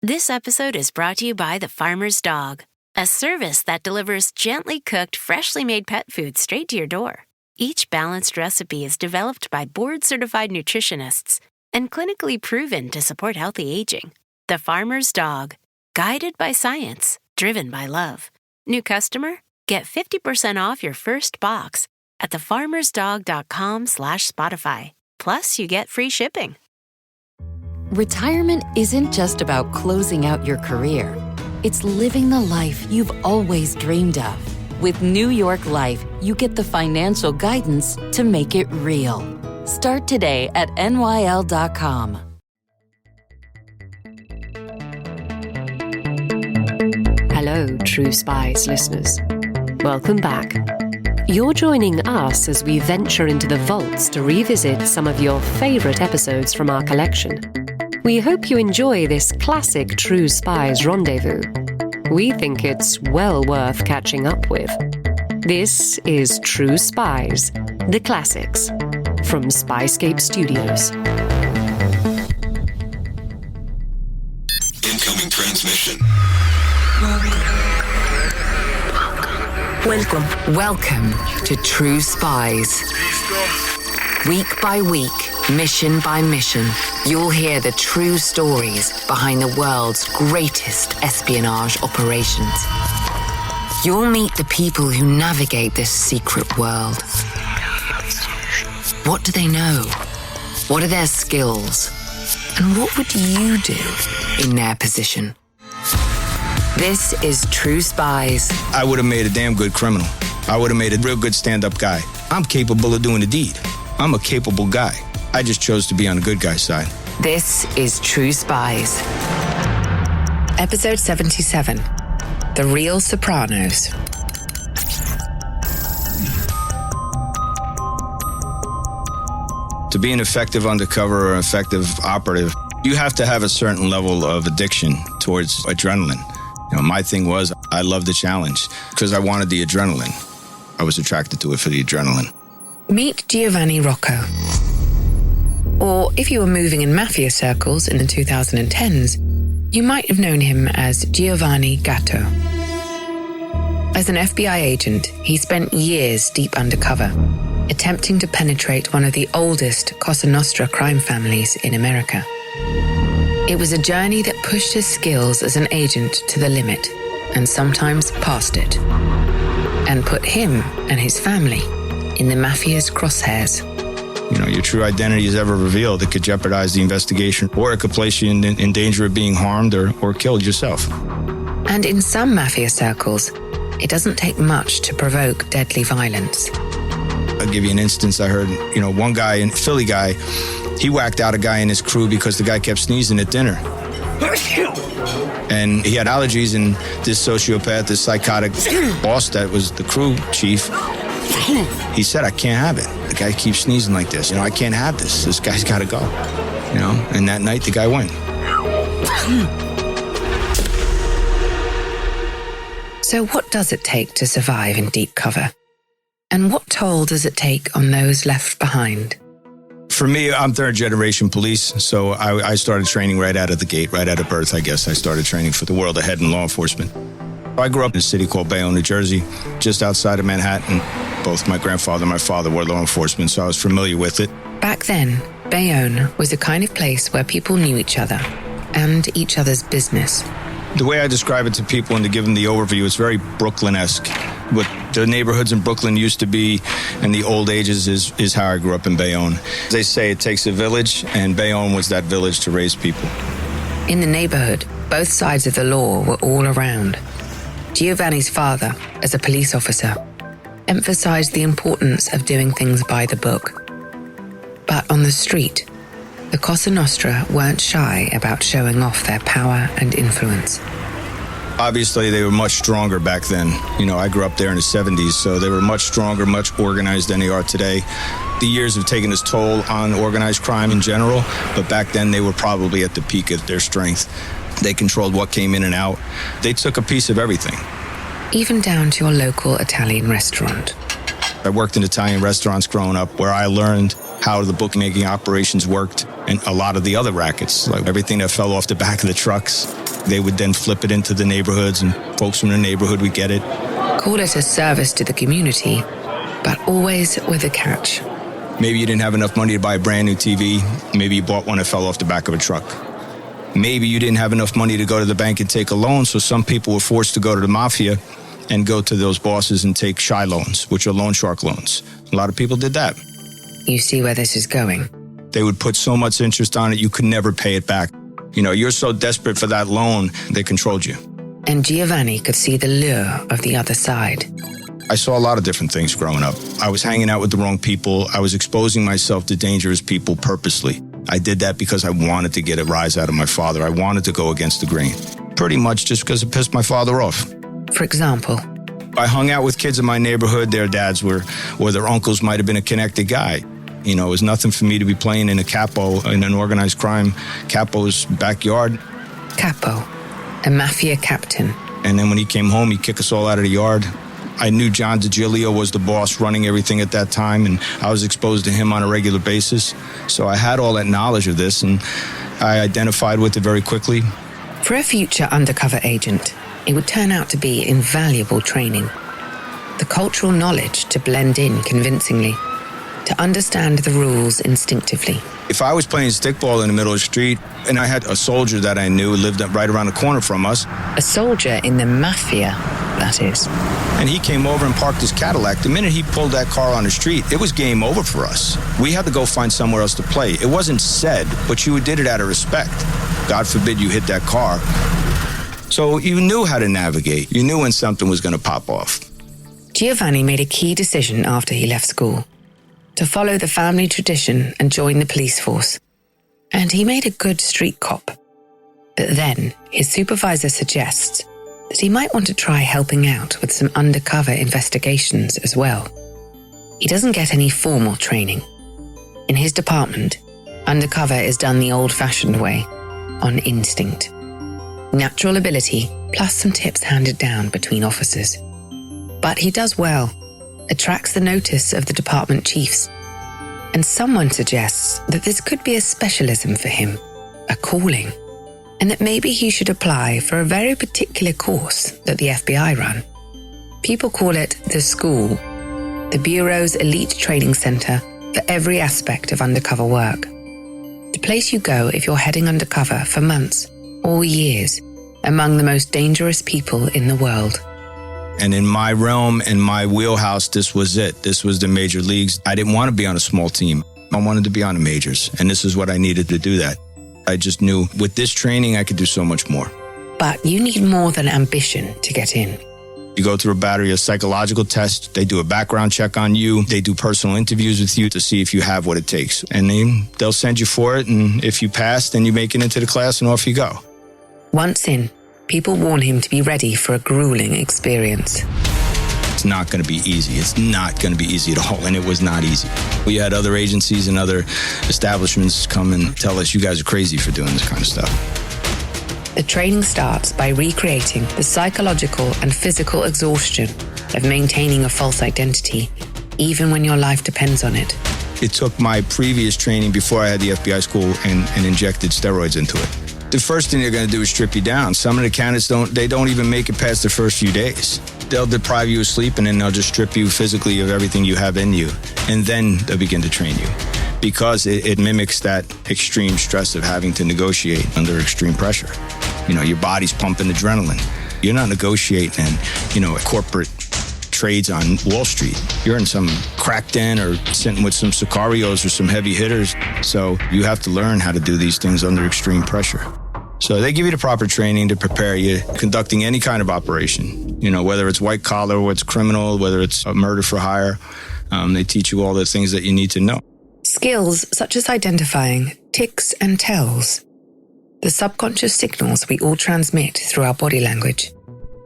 This episode is brought to you by The Farmer's Dog, a service that delivers gently cooked, freshly made pet food straight to your door. Each balanced recipe is developed by board-certified nutritionists and clinically proven to support healthy aging. The Farmer's Dog, guided by science, driven by love. New customer? Get 50% off your first box at thefarmersdog.com/Spotify. Plus, you get free shipping. Retirement isn't just about closing out your career. It's living the life you've always dreamed of. With New York Life, you get the financial guidance to make it real. Start today at NYL.com. Hello, True Spies listeners. Welcome back. You're joining us as we venture into the vaults to revisit some of your favourite episodes from our collection. We hope you enjoy this classic True Spies rendezvous. We think it's well worth catching up with. This is True Spies, the classics, from Spyscape Studios. Incoming transmission. Welcome to True Spies. Week by week, mission by mission, you'll hear the true stories behind the world's greatest espionage operations. You'll meet the people who navigate this secret world. What do they know? What are their skills? And what would you do in their position? This is True Spies. I would have made a damn good criminal. I would have made a real good stand-up guy. I'm capable of doing the deed. I'm a capable guy. I just chose to be on the good guy's side. This is True Spies. Episode 77. The Real Sopranos. To be an effective undercover or effective operative, you have to have a certain level of addiction towards adrenaline. You know, my thing was, I loved the challenge because I wanted the adrenaline. I was attracted to it for the adrenaline. Meet Giovanni Rocco. Or if you were moving in mafia circles in the 2010s, you might have known him as Giovanni Gatto. As an FBI agent, he spent years deep undercover, attempting to penetrate one of the oldest Cosa Nostra crime families in America. It was a journey that pushed his skills as an agent to the limit, and sometimes past it, and put him and his family in the mafia's crosshairs. You know, your true identity is ever revealed. It could jeopardize the investigation, or it could place you in danger of being harmed or killed yourself. And in some mafia circles, it doesn't take much to provoke deadly violence. I'll give you an instance. I heard, one guy, a Philly guy, he whacked out a guy in his crew because the guy kept sneezing at dinner. And he had allergies, and this sociopath, this psychotic boss that was the crew chief, he said, I can't have it. The guy keeps sneezing like this. I can't have this. This guy's got to go. And that night, the guy went. So what does it take to survive in deep cover? And what toll does it take on those left behind? For me, I'm third generation police, so I started training right out of the gate, right out of birth, I guess. I started training for the world ahead in law enforcement. I grew up in a city called Bayonne, New Jersey, just outside of Manhattan. Both my grandfather and my father were law enforcement, so I was familiar with it. Back then, Bayonne was a kind of place where people knew each other and each other's business. The way I describe it to people and to give them the overview, it's very Brooklyn-esque. What the neighborhoods in Brooklyn used to be in the old ages is how I grew up in Bayonne. They say it takes a village, and Bayonne was that village to raise people. In the neighborhood, both sides of the law were all around. Giovanni's father, as a police officer, emphasized the importance of doing things by the book. But on the street, the Cosa Nostra weren't shy about showing off their power and influence. Obviously, they were much stronger back then. I grew up there in the 70s, so they were much stronger, much organized than they are today. The years have taken its toll on organized crime in general, but back then they were probably at the peak of their strength. They controlled what came in and out. They took a piece of everything. Even down to your local Italian restaurant. I worked in Italian restaurants growing up where I learned how the bookmaking operations worked, and a lot of the other rackets, like everything that fell off the back of the trucks, they would then flip it into the neighborhoods, and folks from the neighborhood would get it. Call it a service to the community, but always with a catch. Maybe you didn't have enough money to buy a brand new TV. Maybe you bought one that fell off the back of a truck. Maybe you didn't have enough money to go to the bank and take a loan, so some people were forced to go to the mafia and go to those bosses and take shy loans, which are loan shark loans. A lot of people did that. You see where this is going. They would put so much interest on it, you could never pay it back. You know, you're so desperate for that loan, they controlled you. And Giovanni could see the lure of the other side. I saw a lot of different things growing up. I was hanging out with the wrong people. I was exposing myself to dangerous people purposely. I did that because I wanted to get a rise out of my father. I wanted to go against the grain. Pretty much just because it pissed my father off. For example, I hung out with kids in my neighborhood. Their dads were, or their uncles might have been a connected guy. You know, it was nothing for me to be playing in a capo, in an organized crime capo's backyard. Capo, a mafia captain. And then when he came home, he'd kick us all out of the yard. I knew John DiGilio was the boss running everything at that time, and I was exposed to him on a regular basis. So I had all that knowledge of this, and I identified with it very quickly. For a future undercover agent, it would turn out to be invaluable training. The cultural knowledge to blend in convincingly, to understand the rules instinctively. If I was playing stickball in the middle of the street, and I had a soldier that I knew lived right around the corner from us. A soldier in the mafia, that is. And he came over and parked his Cadillac. The minute he pulled that car on the street, it was game over for us. We had to go find somewhere else to play. It wasn't said, but you did it out of respect. God forbid you hit that car. So you knew how to navigate. You knew when something was going to pop off. Giovanni made a key decision after he left school, to follow the family tradition and join the police force. And he made a good street cop. But then his supervisor suggests that he might want to try helping out with some undercover investigations as well. He doesn't get any formal training. In his department, undercover is done the old-fashioned way, on instinct. Natural ability plus some tips handed down between officers. But he does well, attracts the notice of the department chiefs, and someone suggests that this could be a specialism for him, a calling, and that maybe he should apply for a very particular course that the FBI run. People call it the school, the Bureau's elite training center for every aspect of undercover work. The place you go if you're heading undercover for months or years among the most dangerous people in the world. And in my realm, in my wheelhouse, this was it. This was the major leagues. I didn't want to be on a small team. I wanted to be on the majors, and this is what I needed to do that. I just knew with this training, I could do so much more. But you need more than ambition to get in. You go through a battery of psychological tests. They do a background check on you. They do personal interviews with you to see if you have what it takes. And they'll send you for it, and if you pass, then you make it into the class, and off you go. Once in, people warn him to be ready for a grueling experience. It's not going to be easy. It's not going to be easy at all, and it was not easy. We had other agencies and other establishments come and tell us, you guys are crazy for doing this kind of stuff. The training starts by recreating the psychological and physical exhaustion of maintaining a false identity, even when your life depends on it. It took my previous training before I had the FBI school and injected steroids into it. The first thing they're going to do is strip you down. Some of the candidates don't even make it past the first few days. They'll deprive you of sleep, and then they'll just strip you physically of everything you have in you. And then they'll begin to train you, because it mimics that extreme stress of having to negotiate under extreme pressure. You know, your body's pumping adrenaline. You're not negotiating in, corporate trades on Wall Street. You're in some crack den or sitting with some sicarios or some heavy hitters. So you have to learn how to do these things under extreme pressure. So they give you the proper training to prepare you conducting any kind of operation, whether it's white collar, whether it's criminal, whether it's a murder for hire. They teach you all the things that you need to know. Skills such as identifying ticks and tells, the subconscious signals we all transmit through our body language,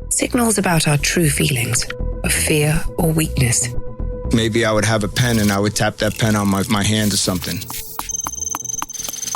signals about our true feelings of fear or weakness. Maybe I would have a pen and I would tap that pen on my hand or something.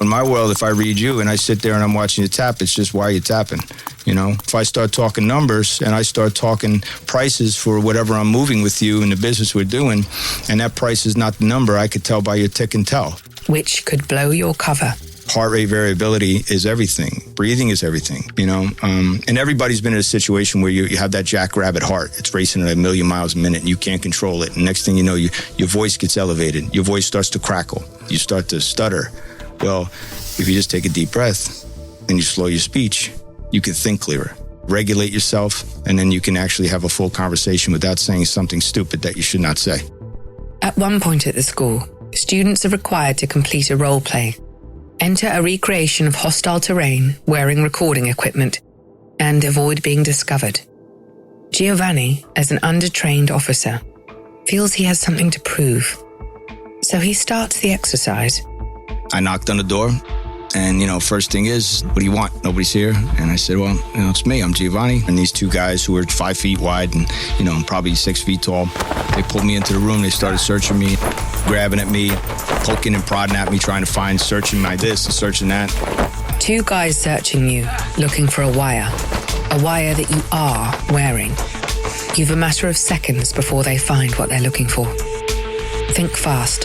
In my world, if I read you and I sit there and I'm watching you tap, it's just, why are you tapping? You know, if I start talking numbers and I start talking prices for whatever I'm moving with you in the business we're doing, and that price is not the number, I could tell by your tick and tell. Which could blow your cover. Heart rate variability is everything. Breathing is everything, you know. And everybody's been in a situation where you have that jackrabbit heart. It's racing at 1,000,000 miles a minute and you can't control it. And next thing you know, your voice gets elevated. Your voice starts to crackle. You start to stutter. Well, if you just take a deep breath and you slow your speech, you can think clearer, regulate yourself, and then you can actually have a full conversation without saying something stupid that you should not say. At one point at the school, students are required to complete a role play, enter a recreation of hostile terrain wearing recording equipment, and avoid being discovered. Giovanni, as an undertrained officer, feels he has something to prove. So he starts the exercise. I knocked on the door, and, you know, first thing is, what do you want? Nobody's here. And I said, well, you know, it's me. I'm Giovanni. And these two guys who are 5 feet wide and, you know, probably 6 feet tall, they pulled me into the room. They started searching me, grabbing at me, poking and prodding at me, trying to find, searching my this and searching that. Two guys searching you, looking for a wire that you are wearing. You've a matter of seconds before they find what they're looking for. Think fast.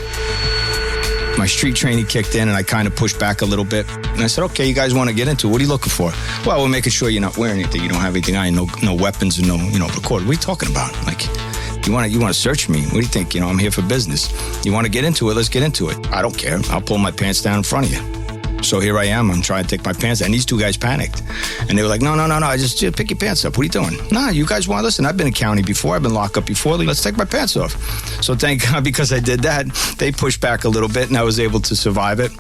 My street training kicked in and I kind of pushed back a little bit. And I said, okay, you guys want to get into it? What are you looking for? Well, we're making sure you're not wearing anything. You don't have anything on you, no weapons and no, you know, record. What are you talking about? Like, you want to search me? What do you think? You know, I'm here for business. You want to get into it? Let's get into it. I don't care. I'll pull my pants down in front of you. So here I am. I'm trying to take my pants down. And these two guys panicked. And they were like, no. I just pick your pants up. What are you doing? Nah, you guys want to listen. I've been in county before. I've been locked up before. Let's take my pants off. So thank God, because I did that, they pushed back a little bit and I was able to survive it.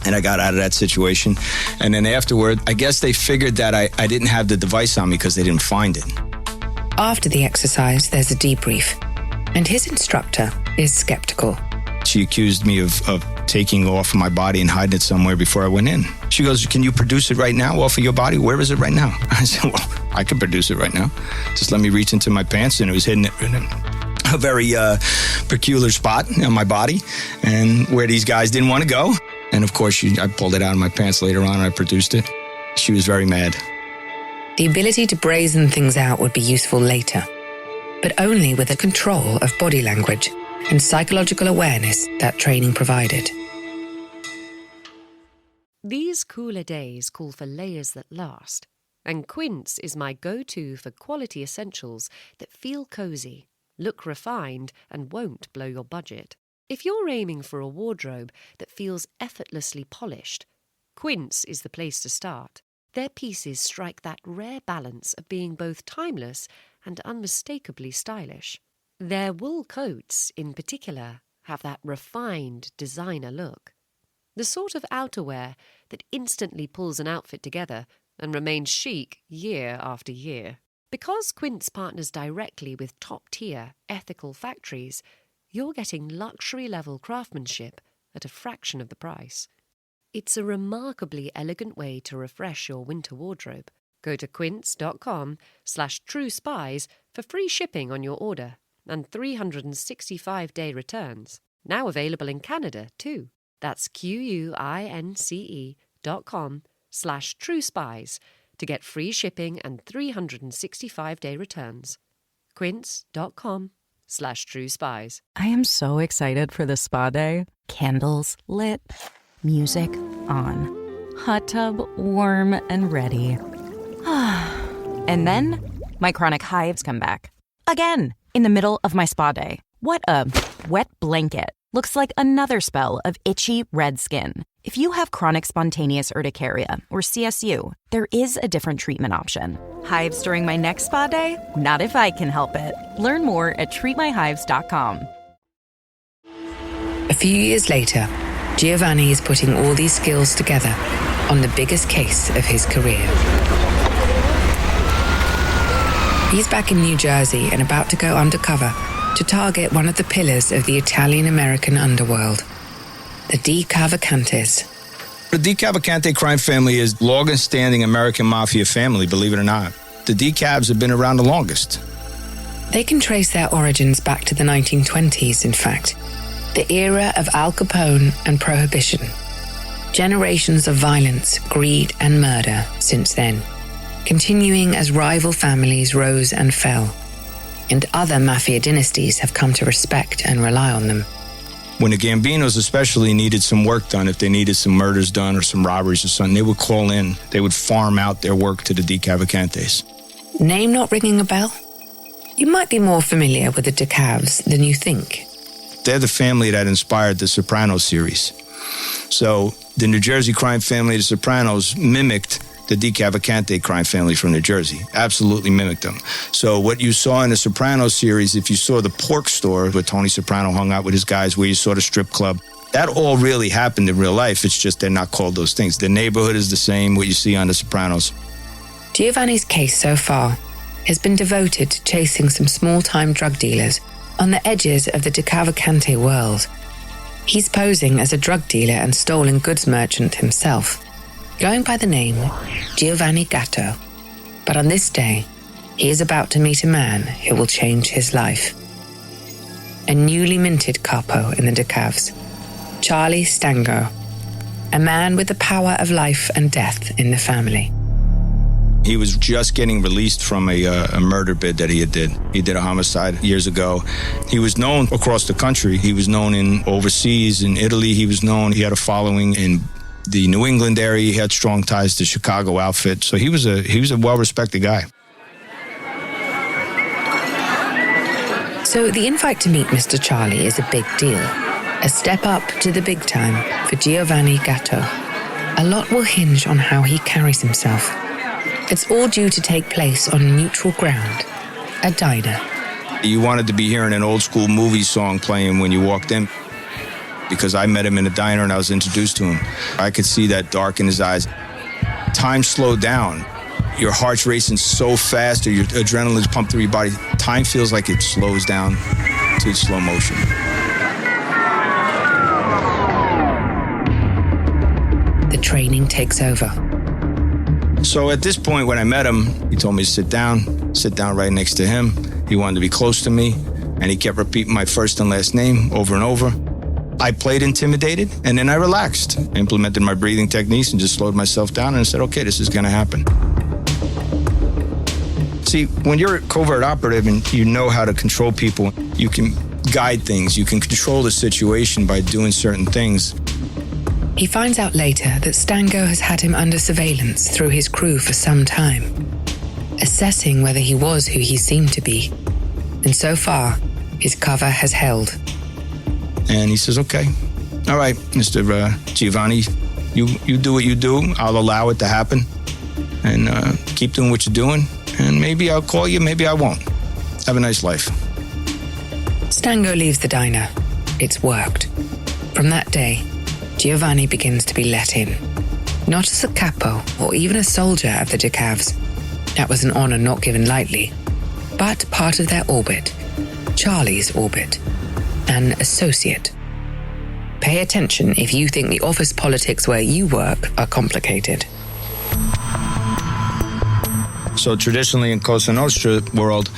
And I got out of that situation. And then afterward, I guess they figured that I didn't have the device on me because they didn't find it. After the exercise, there's a debrief. And his instructor is skeptical. She accused me of taking off my body and hiding it somewhere before I went in. She goes, can you produce it right now off of your body? Where is it right now? I said, well, I can produce it right now. Just let me reach into my pants, and it was hidden in a very peculiar spot on my body and where these guys didn't want to go. And of course, I pulled it out of my pants later on and I produced it. She was very mad. The ability to brazen things out would be useful later, but only with the control of body language and psychological awareness that training provided. These cooler days call for layers that last, and Quince is my go-to for quality essentials that feel cozy, look refined, and won't blow your budget. If you're aiming for a wardrobe that feels effortlessly polished, Quince is the place to start. Their pieces strike that rare balance of being both timeless and unmistakably stylish. Their wool coats, in particular, have that refined designer look. The sort of outerwear that instantly pulls an outfit together and remains chic year after year. Because Quince partners directly with top-tier, ethical factories, you're getting luxury-level craftsmanship at a fraction of the price. It's a remarkably elegant way to refresh your winter wardrobe. Go to quince.com/truespies for free shipping on your order and 365-day returns. Now available in Canada, too. That's QUINCE.com/truespies to get free shipping and 365-day returns. Quince.com/truespies. I am so excited for this spa day. Candles lit, music on, hot tub warm and ready. And then my chronic hives come back. Again, in the middle of my spa day. What a wet blanket. Looks like another spell of itchy red skin. If you have chronic spontaneous urticaria or CSU, there is a different treatment option. Hives during my next spa day? Not if I can help it. Learn more at treatmyhives.com. A few years later, Giovanni is putting all these skills together on the biggest case of his career. He's back in New Jersey and about to go undercover to target one of the pillars of the Italian-American underworld, the De Cavalcantes. The De Cavalcante crime family is the longest-standing American mafia family, believe it or not. The De Cavs have been around the longest. They can trace their origins back to the 1920s, in fact, the era of Al Capone and Prohibition. Generations of violence, greed, and murder since then, continuing as rival families rose and fell, and other mafia dynasties have come to respect and rely on them. When the Gambinos especially needed some work done, if they needed some murders done or some robberies or something, they would call in. They would farm out their work to the De Cavalcantes. Name not ringing a bell? You might be more familiar with the De Cavs than you think. They're the family that inspired the Sopranos series. So the New Jersey crime family, the Sopranos, mimicked the De Cavalcante crime family from New Jersey. Absolutely mimicked them. So what you saw in the Sopranos series, if you saw the pork store where Tony Soprano hung out with his guys, where you saw the strip club, that all really happened in real life. It's just they're not called those things. The neighborhood is the same, what you see on the Sopranos. Giovanni's case so far has been devoted to chasing some small-time drug dealers on the edges of the De Cavalcante world. He's posing as a drug dealer and stolen goods merchant himself, going by the name Giovanni Gatto. But on this day, he is about to meet a man who will change his life. A newly minted capo in the De Cavs, Charlie Stango, a man with the power of life and death in the family. He was just getting released from a murder bid that he did. He did a homicide years ago. He was known across the country. He was known in overseas, in Italy. He was known. He had a following in the New England area. He had strong ties to Chicago outfit. So he was a well-respected guy. So the invite to meet Mr. Charlie is a big deal. A step up to the big time for Giovanni Gatto. A lot will hinge on how he carries himself. It's all due to take place on neutral ground, a diner. You wanted to be hearing an old school movie song playing when you walked in, because I met him in a diner and I was introduced to him. I could see that dark in his eyes. Time slowed down. Your heart's racing so fast, or your adrenaline's pumped through your body. Time feels like it slows down to slow motion. The training takes over. So at this point, when I met him, he told me to sit down right next to him. He wanted to be close to me, and he kept repeating my first and last name over and over. I played intimidated, and then I relaxed. I implemented my breathing techniques and just slowed myself down and said, okay, this is going to happen. See, when you're a covert operative and you know how to control people, you can guide things, you can control the situation by doing certain things. He finds out later that Stango has had him under surveillance through his crew for some time, assessing whether he was who he seemed to be. And so far, his cover has held. And he says, okay, all right, Mr. Giovanni, you do what you do. I'll allow it to happen. And keep doing what you're doing. And maybe I'll call you, maybe I won't. Have a nice life. Stango leaves the diner. It's worked. From that day, Giovanni begins to be let in. Not as a capo or even a soldier of the De Cavs. That was an honor not given lightly. But part of their orbit. Charlie's orbit. An associate. Pay attention if you think the office politics where you work are complicated. So traditionally in Cosa Nostra world,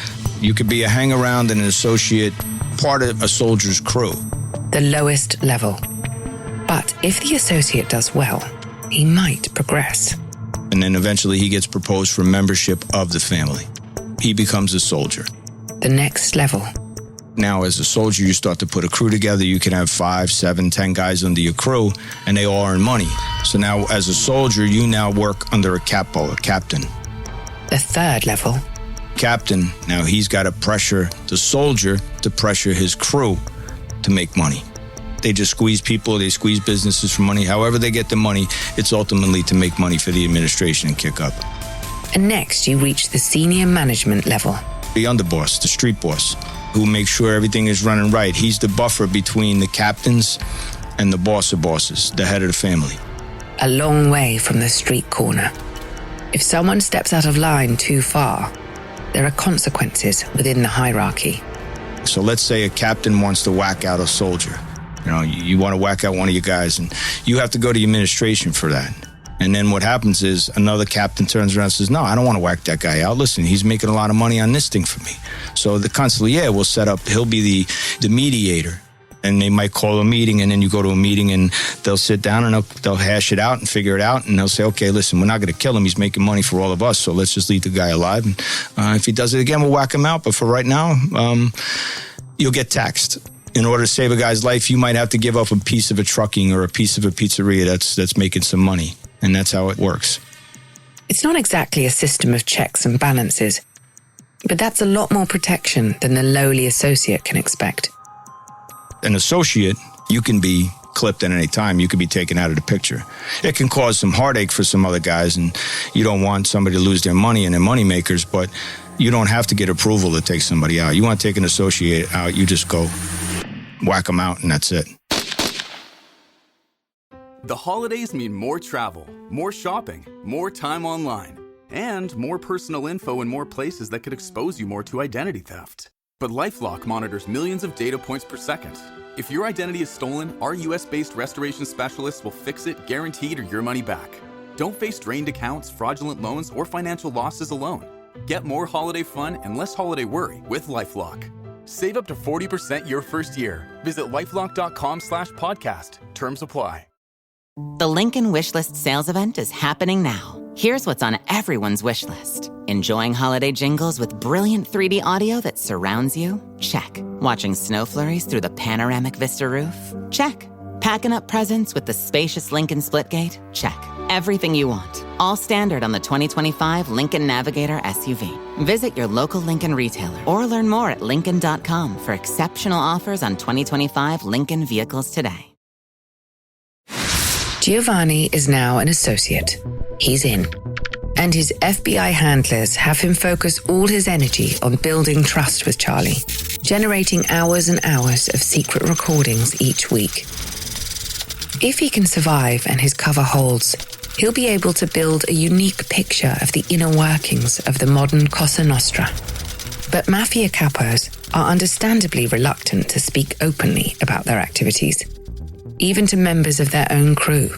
you could be a hang-around and an associate, part of a soldier's crew. The lowest level. But if the associate does well, he might progress. And then eventually he gets proposed for membership of the family. He becomes a soldier. The next level. Now, as a soldier, you start to put a crew together. You can have 5, 7, 10 guys under your crew, and they all earn money. So now, as a soldier, you now work under a capo, a captain. The third level. Captain, now he's got to pressure the soldier to pressure his crew to make money. They just squeeze people, they squeeze businesses for money. However they get the money, it's ultimately to make money for the administration and kick up. And next, you reach the senior management level. The underboss, the street boss, who makes sure everything is running right. He's the buffer between the captains and the boss of bosses, the head of the family. A long way from the street corner. If someone steps out of line too far, there are consequences within the hierarchy. So let's say a captain wants to whack out a soldier. You know, you want to whack out one of your guys, and you have to go to the administration for that. And then what happens is another captain turns around and says, no, I don't want to whack that guy out. Listen, he's making a lot of money on this thing for me. So the consigliere will set up, he'll be the mediator And they might call a meeting, and then you go to a meeting and they'll sit down and they'll hash it out and figure it out. And they'll say, okay, listen, we're not going to kill him. He's making money for all of us. So let's just leave the guy alive. And if he does it again, we'll whack him out. But for right now, you'll get taxed. In order to save a guy's life, you might have to give up a piece of a trucking or a piece of a pizzeria that's making some money. And that's how it works. It's not exactly a system of checks and balances, but that's a lot more protection than the lowly associate can expect. An associate, you can be clipped at any time. You can be taken out of the picture. It can cause some heartache for some other guys, and you don't want somebody to lose their money and their money makers, but you don't have to get approval to take somebody out. You want to take an associate out, you just go whack them out, and that's it. The holidays mean more travel, more shopping, more time online, and more personal info in more places that could expose you more to identity theft. But LifeLock monitors millions of data points per second. If your identity is stolen, our US-based restoration specialists will fix it, guaranteed, or your money back. Don't face drained accounts, fraudulent loans, or financial losses alone. Get more holiday fun and less holiday worry with LifeLock. Save up to 40% your first year. Visit LifeLock.com/podcast. Terms apply. The Lincoln Wishlist sales event is happening now. Here's what's on everyone's wish list. Enjoying holiday jingles with brilliant 3D audio that surrounds you? Check. Watching snow flurries through the panoramic vista roof? Check. Packing up presents with the spacious Lincoln Splitgate? Check. Everything you want. All standard on the 2025 Lincoln Navigator SUV. Visit your local Lincoln retailer or learn more at Lincoln.com for exceptional offers on 2025 Lincoln vehicles today. Giovanni is now an associate. He's in. And his FBI handlers have him focus all his energy on building trust with Charlie, generating hours and hours of secret recordings each week. If he can survive and his cover holds, he'll be able to build a unique picture of the inner workings of the modern Cosa Nostra. But mafia capos are understandably reluctant to speak openly about their activities, even to members of their own crew.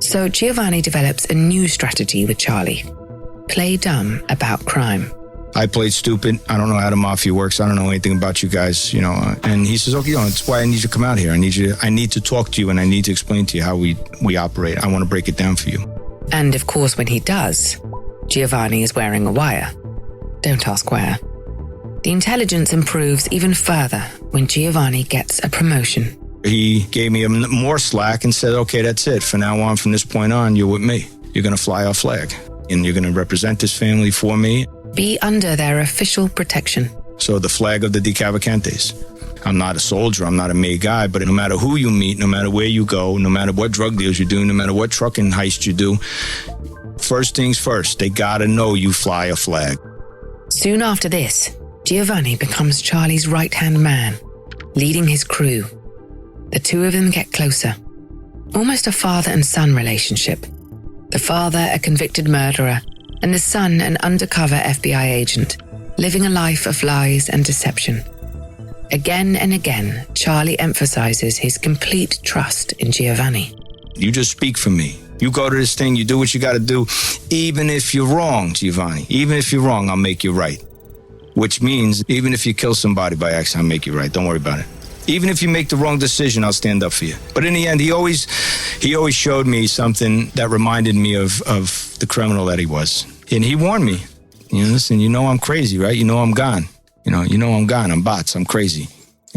So Giovanni develops a new strategy with Charlie. Play dumb about crime. I played stupid. I don't know how the mafia works. I don't know anything about you guys, And he says, okay, that's why I need you to come out here. I need to talk to you, and I need to explain to you how we operate. I want to break it down for you. And of course, when he does, Giovanni is wearing a wire. Don't ask where. The intelligence improves even further when Giovanni gets a promotion. He gave me more slack and said, okay, that's it. From now on, from this point on, you're with me. You're going to fly our flag, and you're going to represent this family for me. Be under their official protection. So the flag of the DeCavalcantes. I'm not a soldier, I'm not a made guy, but no matter who you meet, no matter where you go, no matter what drug deals you do, no matter what trucking heist you do, first things first, they gotta know you fly a flag. Soon after this, Giovanni becomes Charlie's right-hand man, leading his crew. The two of them get closer, almost a father and son relationship. The father, a convicted murderer, and the son, an undercover FBI agent, living a life of lies and deception. Again and again, Charlie emphasizes his complete trust in Giovanni. You just speak for me. You go to this thing, you do what you got to do. Even if you're wrong, Giovanni, even if you're wrong, I'll make you right. Which means even if you kill somebody by accident, I'll make you right. Don't worry about it. Even if you make the wrong decision, I'll stand up for you. But in the end, he always showed me something that reminded me of the criminal that he was. And he warned me, listen, I'm crazy, right? I'm gone. I'm gone. I'm bots. I'm crazy.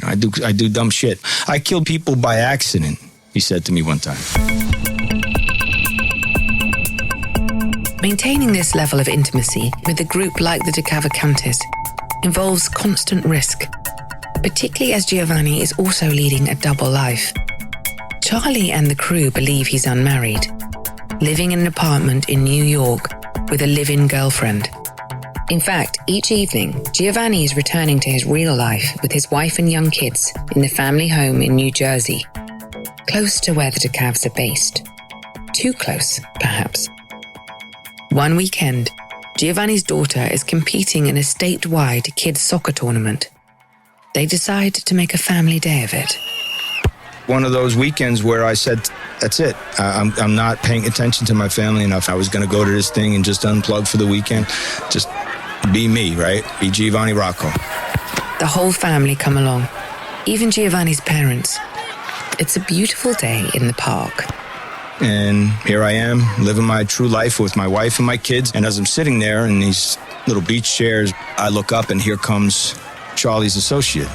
I do dumb shit. I kill people by accident, he said to me one time. Maintaining this level of intimacy with a group like the DeCavalcantes involves constant risk, particularly as Giovanni is also leading a double life. Charlie and the crew believe he's unmarried, living in an apartment in New York with a live-in girlfriend. In fact, each evening, Giovanni is returning to his real life with his wife and young kids in the family home in New Jersey, close to where the DeCavs are based. Too close, perhaps. One weekend, Giovanni's daughter is competing in a statewide kids' soccer tournament. They decide to make a family day of it. One of those weekends where I said, that's it. I'm not paying attention to my family enough. I was going to go to this thing and just unplug for the weekend. Just be me, right? Be Giovanni Rocco. The whole family come along. even Giovanni's parents. It's a beautiful day in the park. And here I am, living my true life with my wife and my kids. And as I'm sitting there in these little beach chairs, I look up and here comes Charlie's associate.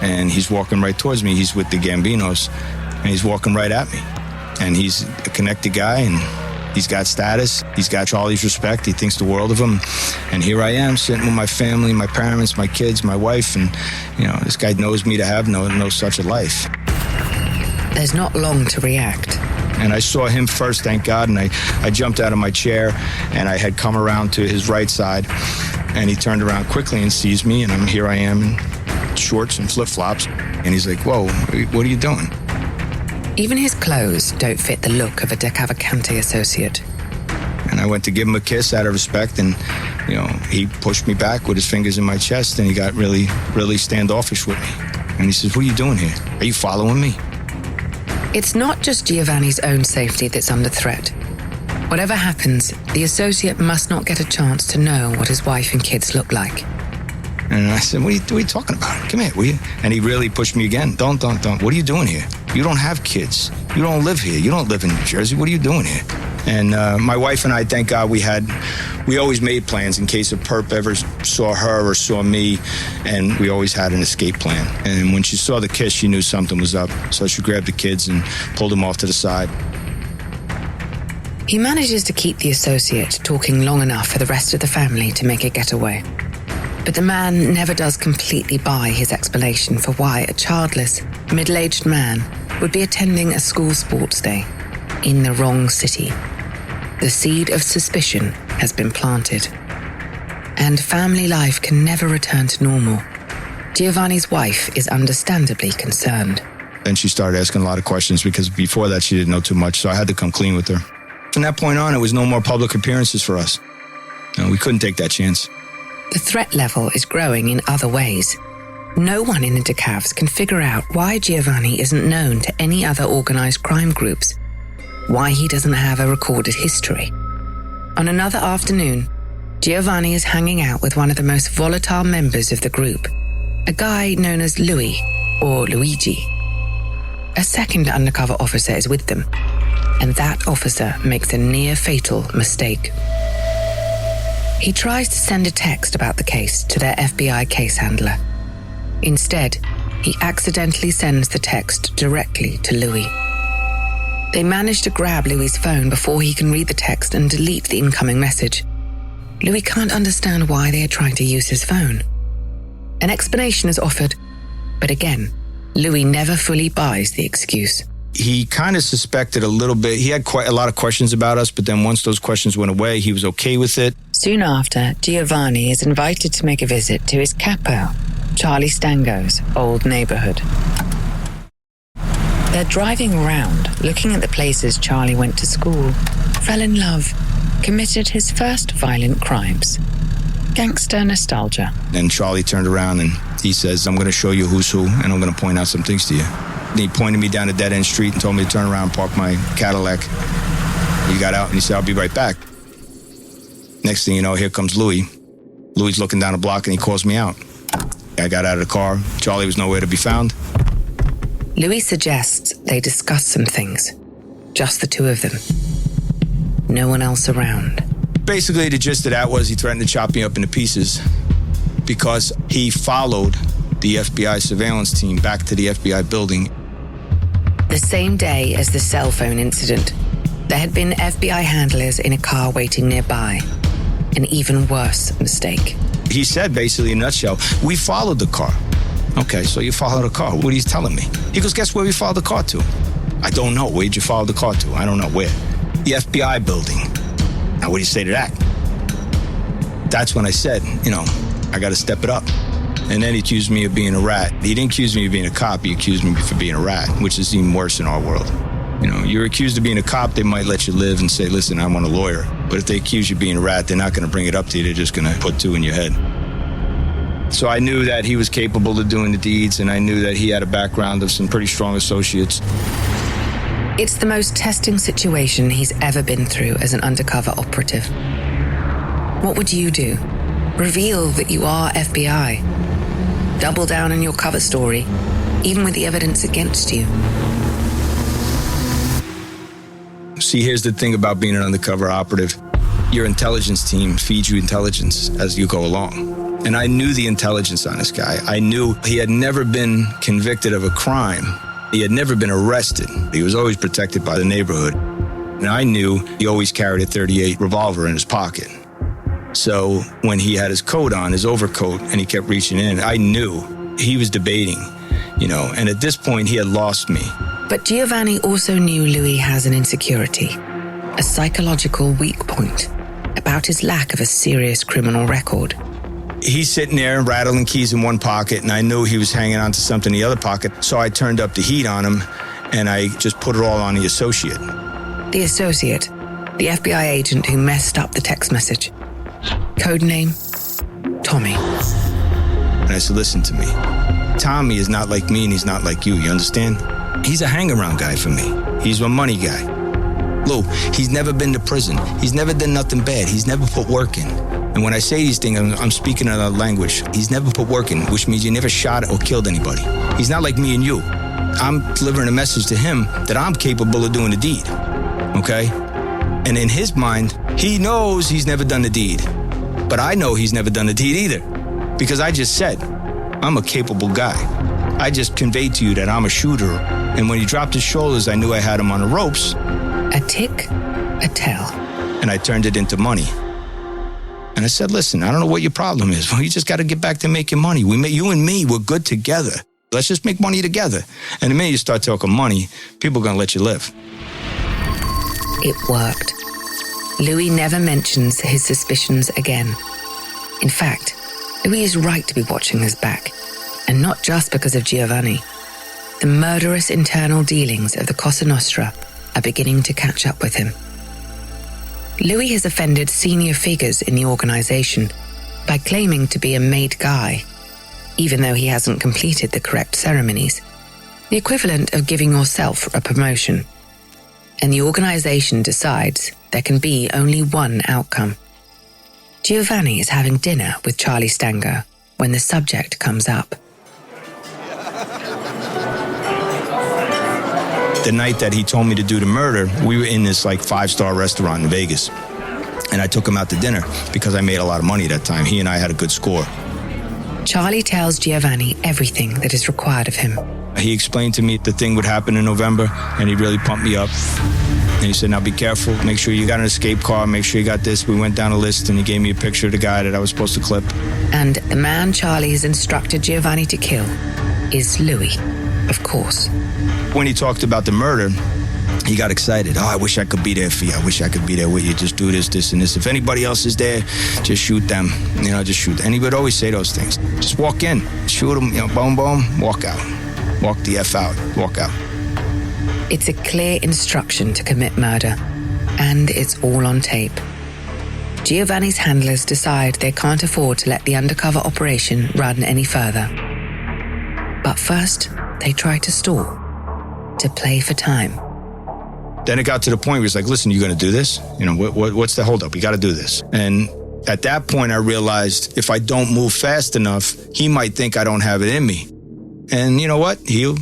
And he's walking right towards me. He's with the Gambinos, and he's walking right at me. And he's a connected guy, and he's got status. He's got Charlie's respect. He thinks the world of him. And here I am sitting with my family, my parents, my kids, my wife. And, this guy knows me to have no such a life. There's not long to react. And I saw him first, thank God. And I jumped out of my chair, and I had come around to his right side. And he turned around quickly and sees me. And here I am in shorts and flip-flops. And he's like, whoa, what are you doing? Even his clothes don't fit the look of a De Cavalcante associate. And I went to give him a kiss out of respect, and, he pushed me back with his fingers in my chest, and he got really, really standoffish with me. And he says, what are you doing here? Are you following me? It's not just Giovanni's own safety that's under threat. Whatever happens, the associate must not get a chance to know what his wife and kids look like. And I said, what are you talking about? Come here, will you? And he really pushed me again. Don't. What are you doing here? You don't have kids. You don't live here. You don't live in New Jersey. What are you doing here? And my wife and I, thank God, we always made plans in case a perp ever saw her or saw me, and we always had an escape plan. And when she saw the kiss, she knew something was up. So she grabbed the kids and pulled them off to the side. He manages to keep the associate talking long enough for the rest of the family to make a getaway. But the man never does completely buy his explanation for why a childless, middle-aged man would be attending a school sports day in the wrong city. The seed of suspicion has been planted. And family life can never return to normal. Giovanni's wife is understandably concerned. Then she started asking a lot of questions because before that she didn't know too much, so I had to come clean with her. From that point on, it was no more public appearances for us. We couldn't take that chance. The threat level is growing in other ways. No one in the DeCavs can figure out why Giovanni isn't known to any other organized crime groups, why he doesn't have a recorded history. On another afternoon, Giovanni is hanging out with one of the most volatile members of the group, a guy known as Louis, or Luigi. A second undercover officer is with them, and that officer makes a near-fatal mistake. He tries to send a text about the case to their FBI case handler. Instead, he accidentally sends the text directly to Louis. They manage to grab Louis's phone before he can read the text and delete the incoming message. Louis can't understand why they are trying to use his phone. An explanation is offered, but again, Louis never fully buys the excuse. He kind of suspected a little bit. He had quite a lot of questions about us, but then once those questions went away, he was okay with it. Soon after, Giovanni is invited to make a visit to his capo, Charlie Stango's old neighborhood. They're driving around, looking at the places Charlie went to school, fell in love, committed his first violent crimes. Gangster nostalgia. Then Charlie turned around and he says, I'm going to show you who's who, and I'm going to point out some things to you. And he pointed me down a dead-end street and told me to turn around and park my Cadillac. He got out and he said, I'll be right back. Next thing you know, here comes Louis. Louis looking down the block and he calls me out. I got out of the car. Charlie was nowhere to be found. Louis suggests they discuss some things. Just the two of them. No one else around. Basically, the gist of that was he threatened to chop me up into pieces because he followed the FBI surveillance team back to the FBI building. The same day as the cell phone incident, there had been FBI handlers in a car waiting nearby. An even worse mistake. He said, basically, in a nutshell, we followed the car. Okay, so you followed a car. What are you telling me? He goes, guess where we followed the car to? I don't know. Where'd you follow the car to? I don't know. Where? The FBI building. Now, what do you say to that? That's when I said, I got to step it up. And then he accused me of being a rat. He didn't accuse me of being a cop. He accused me for being a rat, which is even worse in our world. You're accused of being a cop, they might let you live and say, listen, I want a lawyer. But if they accuse you of being a rat, they're not going to bring it up to you. They're just going to put two in your head. So I knew that he was capable of doing the deeds, and I knew that he had a background of some pretty strong associates. It's the most testing situation he's ever been through as an undercover operative. What would you do? Reveal that you are FBI? Double down on your cover story? even with the evidence against you. See, here's the thing about being an undercover operative. Your intelligence team feeds you intelligence as you go along. And I knew the intelligence on this guy. I knew he had never been convicted of a crime. He had never been arrested. He was always protected by the neighborhood. And I knew he always carried a .38 revolver in his pocket. So when he had his coat on, his overcoat, and he kept reaching in, I knew he was debating, and at this point he had lost me. But Giovanni also knew Louis has an insecurity, a psychological weak point about his lack of a serious criminal record. He's sitting there rattling keys in one pocket, and I knew he was hanging on to something in the other pocket, so I turned up the heat on him, and I just put it all on the associate. The associate, the FBI agent who messed up the text message. Codename, Tommy. And I said, listen to me. Tommy is not like me and he's not like you understand? He's a hang-around guy for me. He's a money guy. Lou, he's never been to prison. He's never done nothing bad. He's never put work in. And when I say these things, I'm speaking another language. He's never put work in, which means he never shot or killed anybody. He's not like me and you. I'm delivering a message to him that I'm capable of doing the deed. Okay? And in his mind, he knows he's never done the deed. But I know he's never done the deed either. Because I just said, I'm a capable guy. I just conveyed to you that I'm a shooter. And when he dropped his shoulders, I knew I had him on the ropes. A tick, a tell. And I turned it into money. And I said, listen, I don't know what your problem is. Well, you just got to get back to making money. You and me, we're good together. Let's just make money together. And the minute you start talking money, people are going to let you live. It worked. Louis never mentions his suspicions again. In fact, Louis is right to be watching his back, and not just because of Giovanni. The murderous internal dealings of the Cosa Nostra are beginning to catch up with him. Louis has offended senior figures in the organization by claiming to be a made guy, even though he hasn't completed the correct ceremonies, the equivalent of giving yourself a promotion. And the organization decides there can be only one outcome. Giovanni is having dinner with Charlie Stango when the subject comes up. The night that he told me to do the murder, we were in this 5-star restaurant in Vegas. And I took him out to dinner because I made a lot of money that time. He and I had a good score. Charlie tells Giovanni everything that is required of him. He explained to me the thing would happen in November, and he really pumped me up. And he said, now be careful, make sure you got an escape car, make sure you got this. We went down a list, and he gave me a picture of the guy that I was supposed to clip. And the man Charlie has instructed Giovanni to kill is Louis, of course. When he talked about the murder, he got excited. Oh, I wish I could be there for you. I wish I could be there with you. Just do this, this, and this. If anybody else is there, just shoot them. Just shoot. And he would always say those things. Just walk in, shoot them, boom, boom, walk out. Walk the F out, walk out. It's a clear instruction to commit murder, and it's all on tape. Giovanni's handlers decide they can't afford to let the undercover operation run any further. But first, they try to stall, to play for time. Then it got to the point where he was like, listen, you going to do this? What's the holdup? You got to do this. And at that point, I realized if I don't move fast enough, he might think I don't have it in me. And you know what? He'll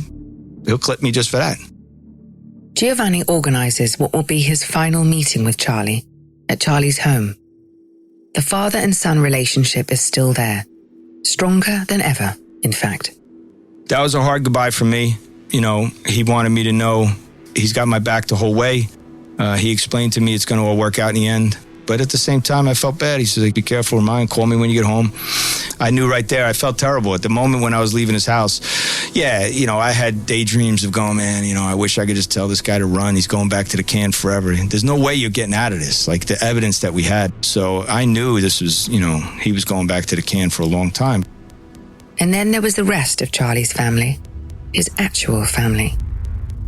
clip me just for that. Giovanni organizes what will be his final meeting with Charlie at Charlie's home. The father and son relationship is still there, stronger than ever, in fact. That was a hard goodbye for me. He wanted me to know he's got my back the whole way. He explained to me it's going to all work out in the end. But at the same time, I felt bad. He said, be careful of mine. Call me when you get home. I knew right there. I felt terrible. At the moment when I was leaving his house, I had daydreams of going, man, I wish I could just tell this guy to run. He's going back to the can forever. There's no way you're getting out of this, the evidence that we had. So I knew this was, he was going back to the can for a long time. And then there was the rest of Charlie's family, his actual family.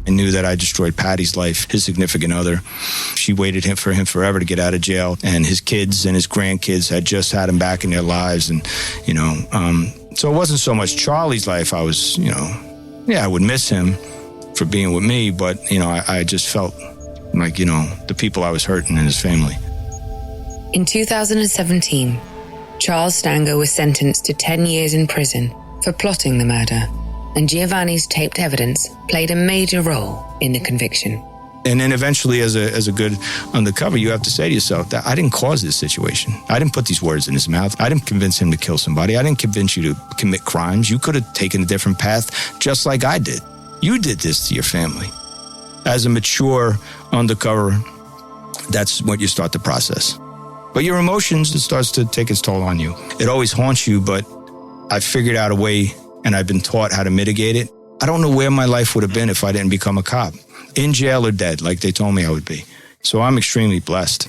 I knew that I destroyed Patty's life, his significant other. She waited for him forever to get out of jail. And his kids and his grandkids had just had him back in their lives. And, so it wasn't so much Charlie's life. I was, I would miss him for being with me. But, I just felt like, the people I was hurting in his family. In 2017, Charles Stango was sentenced to 10 years in prison for plotting the murder. and Giovanni's taped evidence played a major role in the conviction. And then eventually, as a good undercover, you have to say to yourself that I didn't cause this situation. I didn't put these words in his mouth. I didn't convince him to kill somebody. I didn't convince you to commit crimes. You could have taken a different path, just like I did. You did this to your family. As a mature undercover, that's what you start to process. But your emotions, it starts to take its toll on you. It always haunts you, but I figured out a way, and I've been taught how to mitigate it. I don't know where my life would have been if I didn't become a cop. In jail or dead, like they told me I would be. So I'm extremely blessed.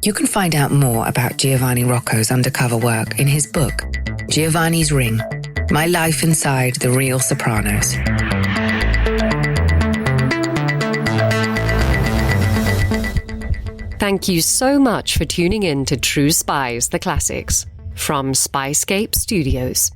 You can find out more about Giovanni Rocco's undercover work in his book, Giovanni's Ring, My Life Inside the Real Sopranos. Thank you so much for tuning in to True Spies, the Classics, from Spyscape Studios.